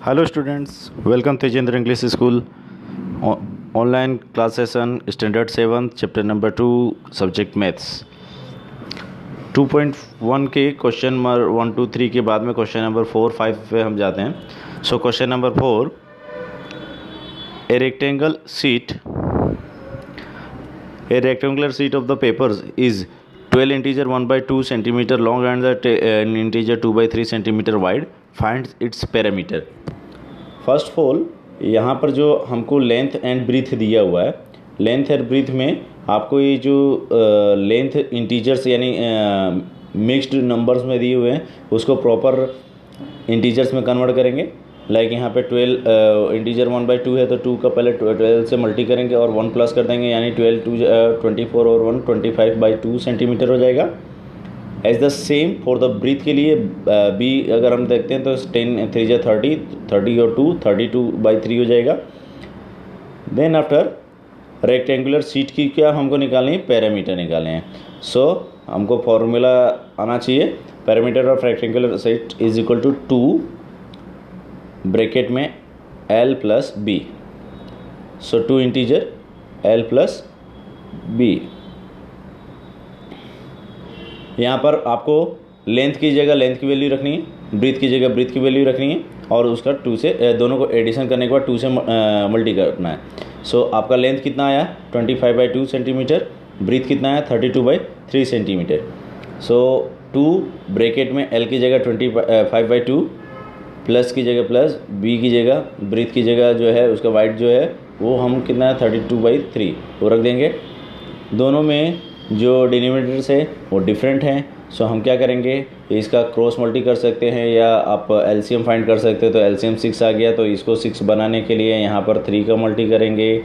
Hello students, welcome Tejendra English school online class session standard 7 chapter number 2 subject maths 2.1 के question number 1 2 3 के बाद में question number 4 5 पे हम जाते हैं। So question number 4, A rectangular sheet of the papers is 12 integer 1/2 centimetre long and an integer 2/3 centimetre wide, find its parameter. First of all यहाँ पर जो हमको लेंथ एंड ब्रीथ दिया हुआ है, लेंथ एंड ब्रीथ में आपको ये जो लेंथ इंटीजर्स यानी मिक्स्ड नंबर्स में दिए हुए हैं उसको प्रॉपर इंटीजर्स में कन्वर्ट करेंगे। लाइक यहाँ पे 12 इंटीजर 1/2 है तो 2 का पहले 12 से मल्टी करेंगे और 1 प्लस कर देंगे, यानी 12 2 24 और 1 25/2 सेंटीमीटर हो जाएगा। As the same for the breath के लिए बी अगर हम देखते हैं तो 10 3 30 30 और 2 32/3 हो जाएगा। देन आफ्टर रेक्टेंगुलर शीट की क्या हमको निकालनी है, पैरामीटर निकालने हैं। सो हमको फॉर्मूला आना चाहिए, parameter of rectangular sheet is equal to 2 bracket में L plus B. So 2 integer L plus B. यहाँ पर आपको लेंथ की जगह लेंथ की वैल्यू रखनी है, ब्रीथ की जगह ब्रीथ की वैल्यू रखनी है और उसका 2 से दोनों को एडिशन करने के बाद 2 से मल्टी करना है। सो आपका लेंथ कितना आया 25/2 सेंटीमीटर, ब्रीथ कितना आया 32/3 सेंटीमीटर। सो 2 ब्रैकेट में L की जगह 25/2 प्लस की जगह प्लस बी की जगह ब्रीथ की जगह जो है उसका वाइड जो है वो हम कितना है 32/3 वो रख देंगे। दोनों में जो डिनोमिनेटर्स है वो डिफरेंट हैं। सो हम क्या करेंगे, इसका क्रॉस मल्टी कर सकते हैं या आप एलसीएम फाइंड कर सकते हैं। तो एलसीएम 6 आ गया तो इसको 6 बनाने के लिए यहाँ पर 3 का मल्टी करेंगे,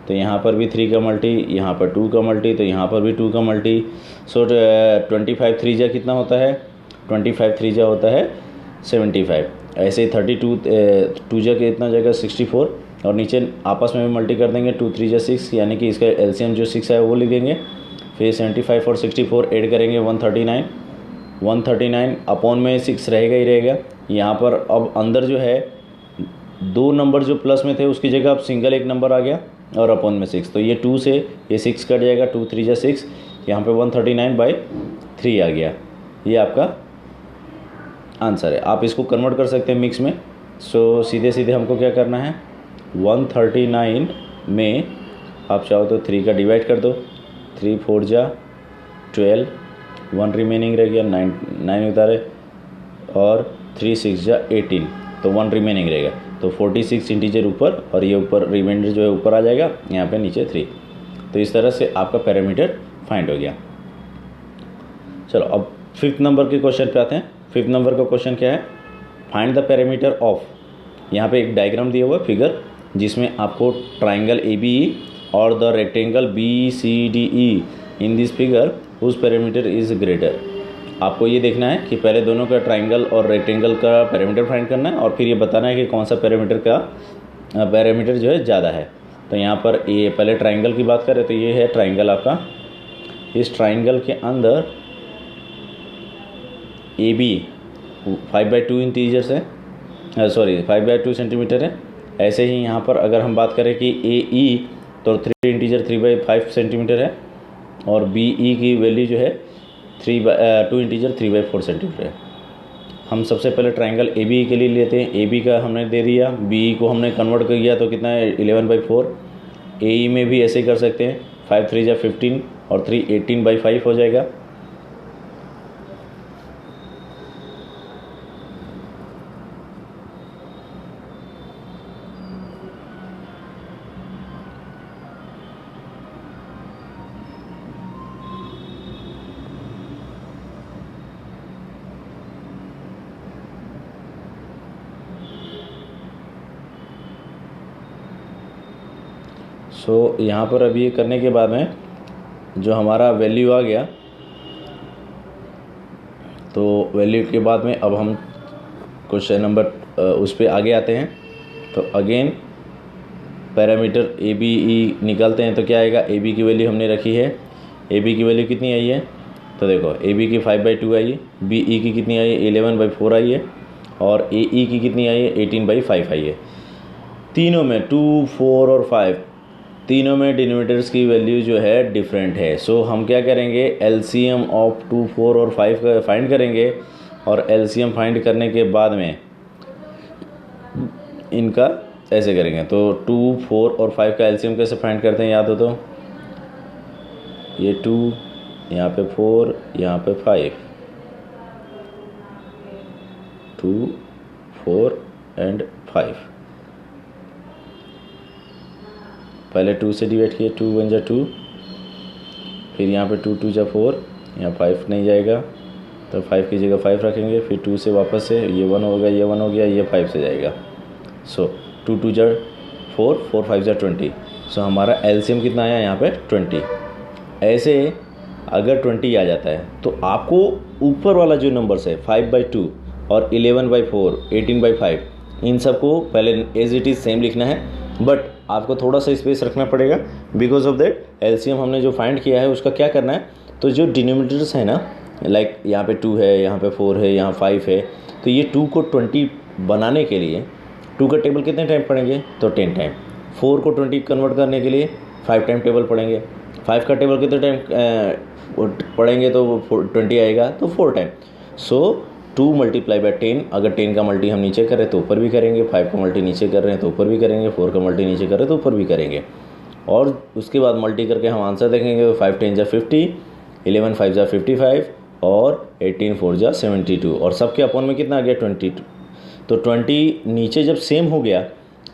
तो यहाँ पर भी 3 का मल्टी, यहाँ पर 2 का मल्टी, तो यहाँ पर भी 2 का मल्टी। सो 25 3 जा कितना होता है, 25 3 जा होता है 75। ऐसे ही 32 2 जा कितना जाएगा 64 और नीचे आपस में भी मल्टी कर देंगे 2 3 जा 6, यानी कि इसका एलसीएम जो 6 है वो लिखेंगे। फिर 75 और 64 ऐड करेंगे 139 अपॉन में 6 रहेगा ही रहेगा। यहाँ पर अब अंदर जो है 2 नंबर जो प्लस में थे उसकी जगह अब सिंगल एक नंबर आ गया और अपॉन में 6, तो ये 2 से ये 6 कट जाएगा, 2 3 जा 6, यहाँ पे 139/3 आ गया। ये आपका आंसर है। आप इसको कन्वर्ट कर सकते हैं मिक्स में। सो सीधे सीधे हमको क्या करना है, 139 में आप चाहो तो 3 का डिवाइड कर दो, 3 4 जा 12, 1 रिमेनिंग रह गया, 9 उतारे और 3 6 जा 18, तो 1 रिमेनिंग रहेगा। तो 46 इंटीजर ऊपर और ये ऊपर रिमाइंडर जो है ऊपर आ जाएगा, यहाँ पे नीचे 3। तो इस तरह से आपका पैरामीटर फाइंड हो गया। चलो अब 5th नंबर के क्वेश्चन पे आते हैं। 5th नंबर का क्वेश्चन क्या है, फाइंड द पैरामीटर ऑफ। यहाँ पे एक डायग्राम दिया हुआ है फिगर, जिसमें आपको ट्राइंगल ABE और the rectangle BCDE in this figure whose parameter is greater. आपको ये देखना है कि पहले दोनों का ट्राइंगल और रेक्टेंगल का पैरामीटर फाइंड करना है और फिर ये बताना है कि कौन सा पैरामीटर जो है ज़्यादा है। तो यहाँ पर ये पहले ट्राइंगल की बात करें तो ये है ट्राइंगल आपका। इस ट्राइंगल के अंदर AB 5/2 इंटीजर्स है, 5/2 सेंटीमीटर है। ऐसे ही यहाँ पर अगर हम बात करें कि AE तो 3 इंटीजर 3/5 सेंटीमीटर है और BE की वैल्यू जो है 2 इंटीजर 3/4 सेंटीमीटर है। हम सबसे पहले ट्राइंगल ABE के लिए लेते हैं। AB का हमने दे दिया, BE को हमने कन्वर्ट कर दिया तो कितना है 11/4। AE में भी ऐसे ही कर सकते हैं, 5 3 जा 15 और 3 18/5 हो जाएगा। सो यहाँ पर अभी ये करने के बाद में जो हमारा वैल्यू आ गया, तो वैल्यू के बाद में अब हम क्वेश्चन नंबर उस पर आगे आते हैं। तो अगेन पैरामीटर ABE निकालते हैं तो क्या आएगा, AB की वैल्यू हमने रखी है। AB की वैल्यू कितनी आई है, तो देखो AB की 5/2 आई है, BE की कितनी आई है 11/4 आई है और ए ई की कितनी आई है, 18/5 आई है। तीनों में 2, 4 और 5 तीनों में डिनोमिनेटर्स की वैल्यू जो है डिफरेंट है। सो हम क्या करेंगे, एलसीएम ऑफ 2, 4 और 5 का फाइंड करेंगे, और एलसीएम फाइंड करने के बाद में इनका ऐसे करेंगे। तो 2, 4 और 5 का एलसीएम कैसे फाइंड करते हैं याद हो तो, ये 2 यहाँ पे 4 यहाँ पे 5, 2, 4 एंड 5। पहले 2 से डिवाइड किए, 2 1 जा 2, फिर यहाँ पे 2 2 जा 4, यहाँ 5 नहीं जाएगा तो 5 की जगह 5 रखेंगे, फिर 2 से वापस से ये 1 हो गया, ये 1 हो गया, ये 5 से जाएगा। सो 2 2 जा 4, 4 5 जा 20। सो हमारा एलसीएम कितना आया यहाँ पे 20। ऐसे अगर 20 आ जाता है तो आपको ऊपर वाला जो नंबर्स है 5/2 और 11/4, 18/5 इन सबको पहले एज इट इज़ सेम लिखना है, बट आपको थोड़ा सा स्पेस रखना पड़ेगा। बिकॉज ऑफ दैट एलसीएम हमने जो फाइंड किया है उसका क्या करना है, तो जो डिनोमिनेटर्स है ना, लाइक यहाँ पे 2 है, यहाँ पे 4 है, यहाँ 5 है, तो ये 2 को 20 बनाने के लिए 2 का टेबल कितने टाइम पढ़ेंगे, तो 10 टाइम। 4 को 20 कन्वर्ट करने के लिए 5 टाइम टेबल पढ़ेंगे। 5 का टेबल कितने टाइम पढ़ेंगे तो 20 आएगा, तो 4 टाइम। सो 2 × 10, अगर 10 का मल्टी हम नीचे कर रहे हैं तो ऊपर भी करेंगे, 5 का मल्टी नीचे कर रहे हैं तो ऊपर भी करेंगे, 4 का मल्टी नीचे कर रहे हैं तो ऊपर भी करेंगे। और उसके बाद मल्टी करके हम आंसर देखेंगे, तो 5 10 जा 50, 11 5 जा 55 और 18 4 जा 72, और सबके अपॉन में कितना आ गया 22। तो 20 नीचे जब सेम हो गया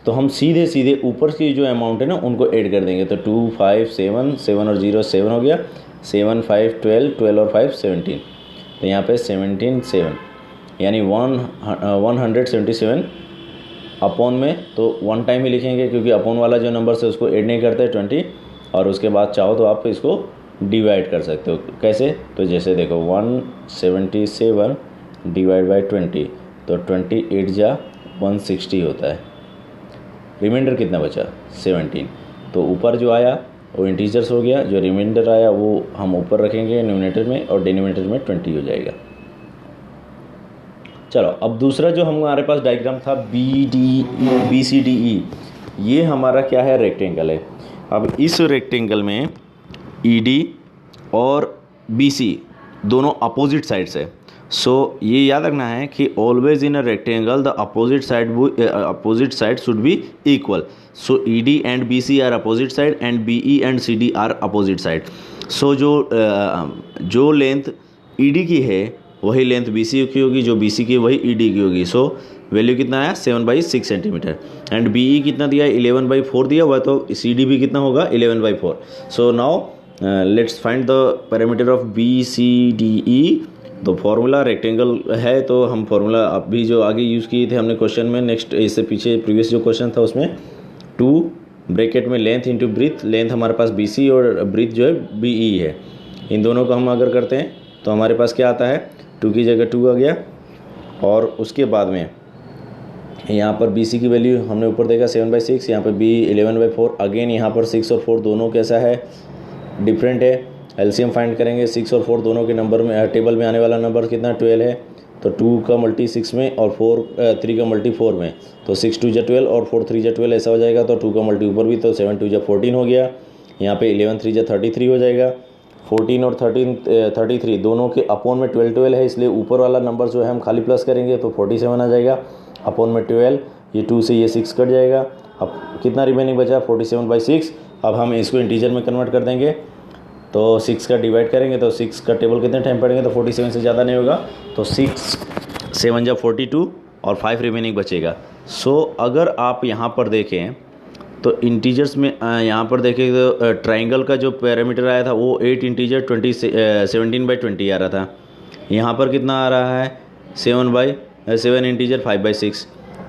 तो हम सीधे सीधे ऊपर की जो अमाउंट है ना उनको ऐड कर देंगे। तो 2 5 7, 7 और 0 7 हो गया, 7 5 12, 12 और 5 17, तो यहाँ पे 17 7 यानी 177 अपॉन में तो 1 टाइम ही लिखेंगे, क्योंकि अपॉन वाला जो नंबर है उसको ऐड नहीं करते 20। और उसके बाद चाहो तो आप इसको डिवाइड कर सकते हो। कैसे, तो जैसे देखो 177 डिवाइड बाई 20, तो 28 जा 160 होता है। रिमाइंडर कितना बचा 17। तो ऊपर जो आया वो इंटीजर्स हो गया, जो रिमाइंडर आया वो हम ऊपर रखेंगे न्यूमरेटर में, और डिनोमिनेटर में 20 हो जाएगा। चलो अब दूसरा जो हमारे पास डायग्राम था BCDE, ये हमारा क्या है, रेक्टेंगल है। अब इस रेक्टेंगल में ED और BC दोनों अपोजिट साइड्स है। सो ये याद रखना है कि always in a rectangle the opposite side should be equal. So ED and BC are opposite side and BE and CD are opposite side. So जो लेंथ ED की है वही लेंथ BC की होगी, जो BC की वही ED की होगी। सो वैल्यू कितना आया 7/6 सेंटीमीटर, एंड BE कितना दिया 11/4 दिया हुआ, तो CD भी कितना होगा 11/4। So now let's find the parameter of BCDE। तो फॉर्मूला रेक्टेंगल है, तो हम फॉर्मूला अभी जो आगे यूज़ किए थे हमने क्वेश्चन में, नेक्स्ट इससे पीछे प्रीवियस जो क्वेश्चन था उसमें 2 ब्रैकेट में लेंथ इंटू ब्रीथ, लेंथ हमारे पास BC और ब्रीथ जो है BE है। इन दोनों को हम अगर करते हैं तो हमारे पास क्या आता है, 2 की जगह 2 आ गया, और उसके बाद में यहाँ पर BC की वैल्यू हमने ऊपर देखा 7/6, यहाँ पर B 11/4। अगेन यहाँ पर 6 और 4 दोनों कैसा है, डिफरेंट है। एलसीएम फाइंड करेंगे, 6 और 4 दोनों के नंबर में टेबल में आने वाला नंबर कितना 12 है, तो 2 का मल्टी 6 में और 3 का मल्टी 4 में, तो 6 2 जा 12 और 4 3 जा 12 ऐसा हो जाएगा। तो 2 का मल्टी ऊपर भी, तो 7 2 जा 14 हो गया। यहाँ पे 11 3 जा 33 हो जाएगा। 14 और 33 दोनों के अपॉन में 12 है, इसलिए ऊपर वाला नंबर जो है हम खाली प्लस करेंगे तो 47 आ जाएगा। अपॉन में 12, ये 2 से ये 6 कट जाएगा। अब कितना रिमेनिंग बचा 47/6। अब हम इसको इंटीजर में कन्वर्ट कर देंगे, तो 6 का डिवाइड करेंगे तो 6 का टेबल कितने टाइम पढ़ेंगे, तो 47 से ज़्यादा नहीं होगा, तो 6 7 जा 42 और 5 रिमेनिंग बचेगा। सो अगर आप यहाँ पर देखें तो इंटीजर्स में यहाँ पर देखें तो ट्राइंगल का जो पैरामीटर आया था वो 8 इंटीजर 17/20 आ रहा था। यहाँ पर कितना आ रहा है 7 इंटीजर 5/6।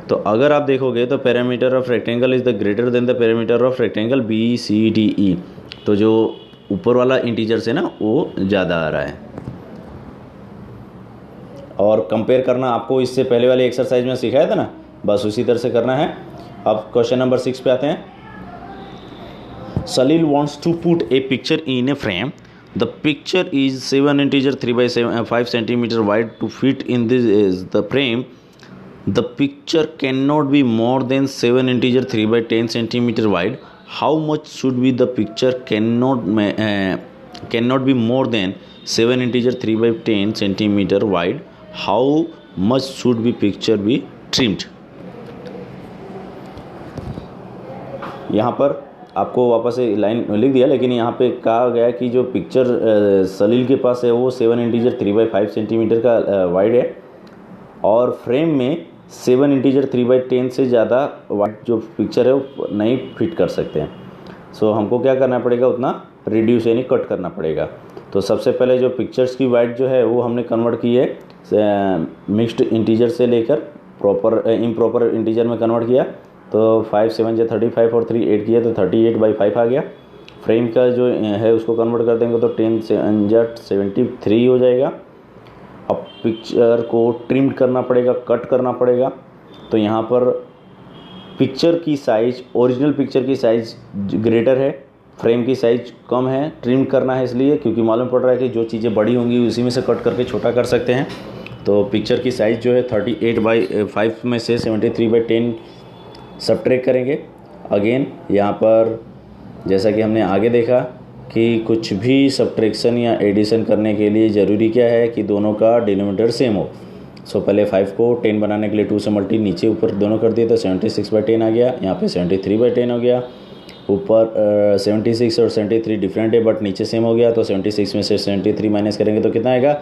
तो अगर आप देखोगे तो parameter of rectangle is the greater than the parameter of rectangle BCDE। तो जो ऊपर वाला इंटीजर से ना वो ज़्यादा आ रहा है। और कंपेयर करना आपको इससे पहले वाले एक्सरसाइज में सिखाया था ना, बस उसी तरह से करना है। अब क्वेश्चन नंबर 6 पे आते हैं। Salil wants to put a picture in a frame. The picture is 7 integer 3/5 centimeter wide to fit in this is the frame. The picture can not be more than 7 integer 3/10 centimetre wide. How much should be the picture can not be more than 7 integer 3/10 centimetre wide. How much should be picture be trimmed. यहाँ पर आपको वापस से line लिख दिया, लेकिन यहाँ पे कहा गया कि जो पिक्चर सलील के पास है वो 7 इंटीजर 3/5 सेंटीमीटर का वाइड है, और फ्रेम में 7 इंटीजर 3/10 से ज़्यादा वाइड जो पिक्चर है वो नहीं फिट कर सकते हैं. सो हमको क्या करना पड़ेगा, उतना रिड्यूस यानी कट करना पड़ेगा. तो सबसे पहले जो पिक्चर्स की वाइड जो है वो हमने कन्वर्ट की है मिक्स्ड इंटीजर से लेकर प्रॉपर इम्प्रॉपर इंटीजर में कन्वर्ट किया. तो 5 7 जा 35 और 3 8 किया तो 38/5 आ गया. फ्रेम का जो है उसको कन्वर्ट कर देंगे तो 10 से 73 हो जाएगा. अब पिक्चर को ट्रिम करना पड़ेगा, कट करना पड़ेगा. तो यहाँ पर पिक्चर की साइज़, ओरिजिनल पिक्चर की साइज़ ग्रेटर है, फ्रेम की साइज़ कम है. ट्रिम करना है इसलिए क्योंकि मालूम पड़ रहा है कि जो चीज़ें बड़ी होंगी उसी में से कट करके छोटा कर सकते हैं. तो पिक्चर की साइज़ जो है 38/5 में से 73/10 सब्ट्रैक्ट करेंगे. अगेन यहाँ पर जैसा कि हमने आगे देखा कि कुछ भी सब्ट्रैक्शन या एडिशन करने के लिए ज़रूरी क्या है कि दोनों का डिनोमिनेटर सेम हो. सो पहले 5 को 10 बनाने के लिए 2 से मल्टी नीचे ऊपर दोनों कर दिए तो 76/10 आ गया. यहाँ पे 73/10 हो गया. ऊपर 76 और 73 डिफरेंट है बट नीचे सेम हो गया. तो 76 में से 73 माइनस करेंगे तो कितना आएगा,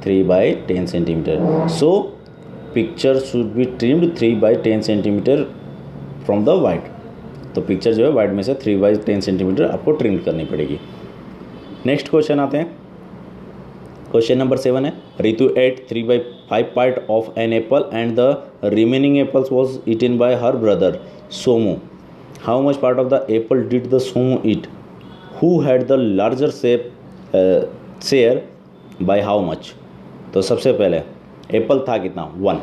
3/10 centimetre. So picture should be trimmed 3/10 centimetre from the wide. तो पिक्चर जो है वाइड में से 3/10 सेंटीमीटर आपको ट्रिम करनी पड़ेगी. नेक्स्ट क्वेश्चन आते हैं. क्वेश्चन नंबर 7 है, Ritu ate 3/5 part of an apple and the remaining apples was eaten by her brother Somu. How much part of the apple did the Somu eat. Who had the larger share by how much. तो सबसे पहले Apple था कितना, 1.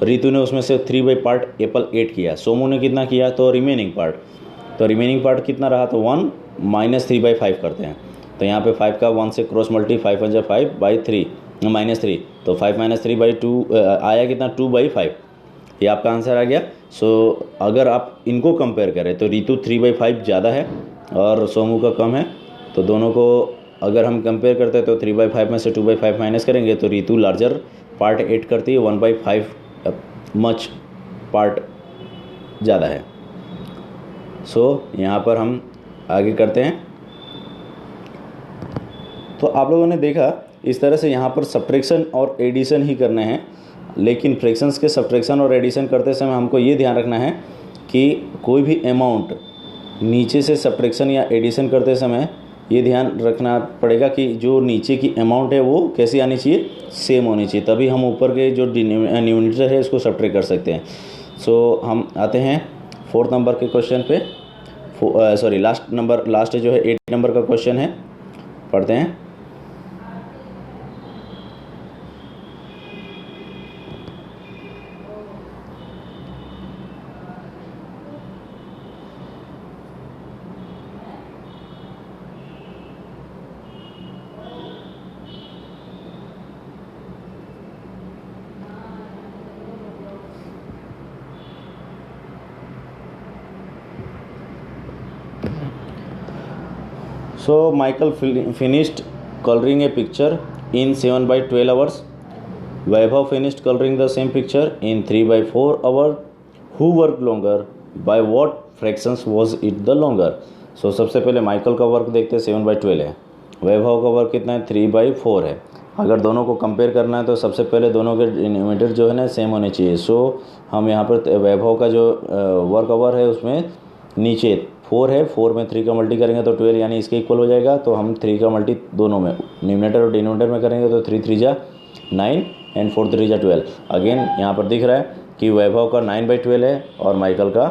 रितु ने उसमें से 3 part Apple 8 किया. सोमू ने कितना किया, तो रिमेनिंग पार्ट. तो रिमेनिंग पार्ट कितना रहा, तो 1 माइनस 3/5 करते हैं. तो यहाँ पे 5 का 1 से क्रॉस मल्टी 5 1 5/3 -3. तो 5 - 3/2 आया कितना, 2/5. ये आपका आंसर आ गया. सो अगर आप इनको कंपेयर करें तो रितु 3/5 ज़्यादा है और सोमू का कम है. तो दोनों को अगर हम कंपेयर करते हैं तो 3/5 में से 2/5 माइनस करेंगे तो रितु लार्जर पार्ट 8 करती है, 1/5 मच पार्ट ज़्यादा है. सो यहाँ पर हम आगे करते हैं. तो आप लोगों ने देखा इस तरह से यहाँ पर सब्ट्रैक्शन और एडिशन ही करने हैं, लेकिन फ्रैक्शंस के सब्ट्रैक्शन और एडिशन करते समय हमको ये ध्यान रखना है कि कोई भी अमाउंट नीचे से सब्ट्रैक्शन या एडिशन करते समय ये ध्यान रखना पड़ेगा कि जो नीचे की अमाउंट है वो कैसी आनी चाहिए, सेम होनी चाहिए. तभी हम ऊपर के जो न्यूमरेटर है उसको सब्ट्रैक्ट कर सकते हैं. सो हम आते हैं 4th नंबर के क्वेश्चन पे. लास्ट जो है 8 नंबर का क्वेश्चन है, पढ़ते हैं. So Michael finished coloring a picture in 7/12 hours. Vaibhav finished coloring the same picture in 3/4 hours. Who worked longer? By what fractions was it the longer? So सबसे पहले Michael का work देखते हैं, 7/12 है. वैभव का वर्क कितना है, 3/4 है. अगर दोनों को कंपेयर करना है तो सबसे पहले दोनों के डिनोमिनेटर जो है ना सेम होने चाहिए. सो हम यहाँ पर वैभव का जो वर्क आवर है उसमें नीचे 4 है, 4 में 3 का मल्टी करेंगे तो 12 यानी इसके इक्वल हो जाएगा. तो हम 3 का मल्टी दोनों में न्यूमरेटर और डिनोमिनेटर में करेंगे तो 3 3 जा 9 एंड 4 3 जा 12. अगेन यहाँ पर दिख रहा है कि वैभव का 9/12 है और माइकल का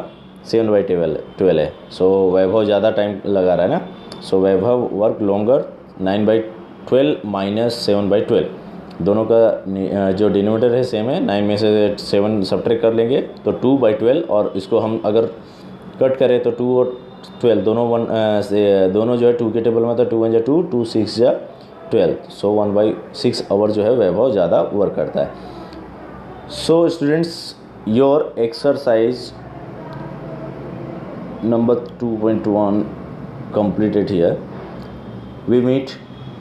7/12 है. सो वैभव ज़्यादा टाइम लगा रहा है ना. सो वैभव वर्क लॉन्गर 9/12 माइनस 7/12. दोनों का जो डिनोमिनेटर है सेम है. 9 में से 7 सब्ट्रैक्ट कर लेंगे तो 2/12. और इसको हम अगर कट करें तो 2 और 12 दोनों जो है 2 के टेबल में, तो 2 1 जा 2 2 6 जा 12. सो 1/6 आवर जो है वैभव ज़्यादा वर्क करता है. So students, your exercise number 2.1 completed here. We meet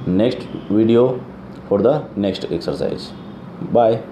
next video for the next exercise. Bye.